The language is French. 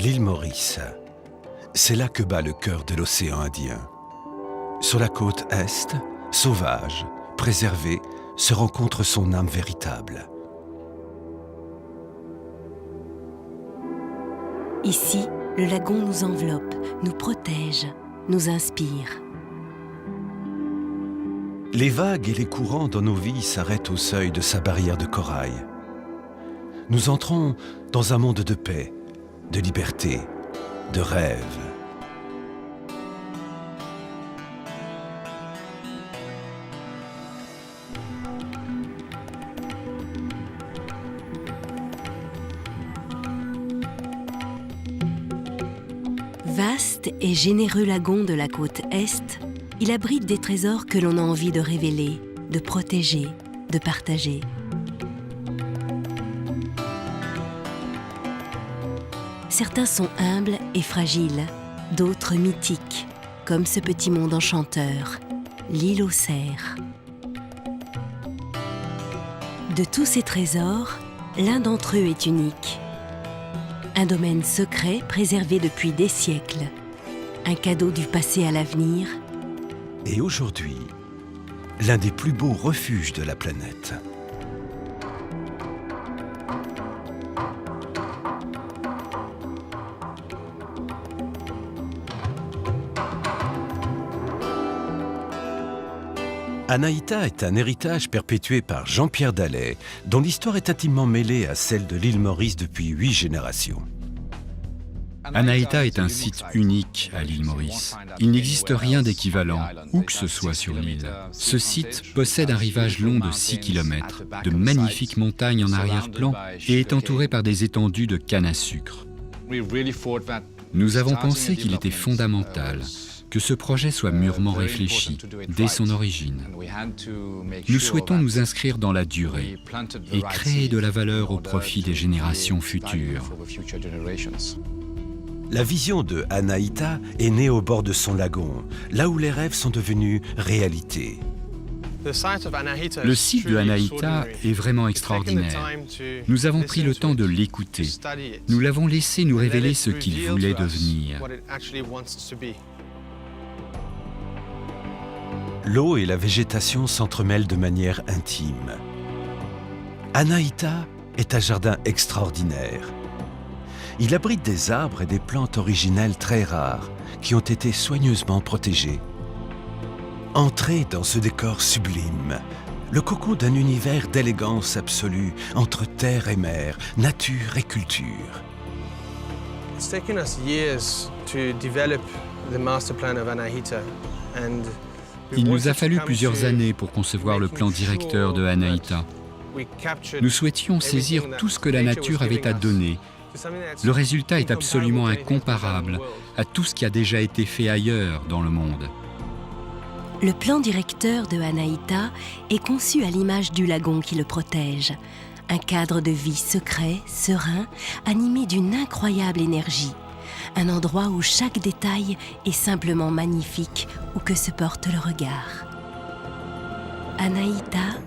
L'île Maurice, c'est là que bat le cœur de l'océan Indien. Sur la côte est, sauvage, préservée, se rencontre son âme véritable. Ici, le lagon nous enveloppe, nous protège, nous inspire. Les vagues et les courants dans nos vies s'arrêtent au seuil de sa barrière de corail. Nous entrons dans un monde de paix, de liberté, de rêve. Vaste et généreux lagon de la côte Est, il abrite des trésors que l'on a envie de révéler, de protéger, de partager. Certains sont humbles et fragiles, d'autres mythiques, comme ce petit monde enchanteur, l'île aux cerfs. De tous ces trésors, l'un d'entre eux est unique. Un domaine secret préservé depuis des siècles. Un cadeau du passé à l'avenir. Et aujourd'hui, l'un des plus beaux refuges de la planète. Anahita est un héritage perpétué par Jean-Pierre Dallet, dont l'histoire est intimement mêlée à celle de l'île Maurice depuis 8 générations. Anahita est un site unique à l'île Maurice. Il n'existe rien d'équivalent, où que ce soit sur l'île. Ce site possède un rivage long de 6 km, de magnifiques montagnes en arrière-plan et est entouré par des étendues de canne à sucre. Nous avons pensé qu'il était fondamental que ce projet soit mûrement réfléchi dès son origine. Nous souhaitons nous inscrire dans la durée et créer de la valeur au profit des générations futures. La vision de Anahita est née au bord de son lagon, là où les rêves sont devenus réalité. Le site de Anahita est vraiment extraordinaire. Nous avons pris le temps de l'écouter. Nous l'avons laissé nous révéler ce qu'il voulait devenir. L'eau et la végétation s'entremêlent de manière intime. Anahita est un jardin extraordinaire. Il abrite des arbres et des plantes originelles très rares qui ont été soigneusement protégées. Entrez dans ce décor sublime, le cocon d'un univers d'élégance absolue entre terre et mer, nature et culture. It's taken us years to develop the master plan of Anahita and il nous a fallu plusieurs années pour concevoir le plan directeur de Anahita. Nous souhaitions saisir tout ce que la nature avait à donner. Le résultat est absolument incomparable à tout ce qui a déjà été fait ailleurs dans le monde. Le plan directeur de Anahita est conçu à l'image du lagon qui le protège. Un cadre de vie secret, serein, animé d'une incroyable énergie. Un endroit où chaque détail est simplement magnifique, où que se porte le regard. Anahita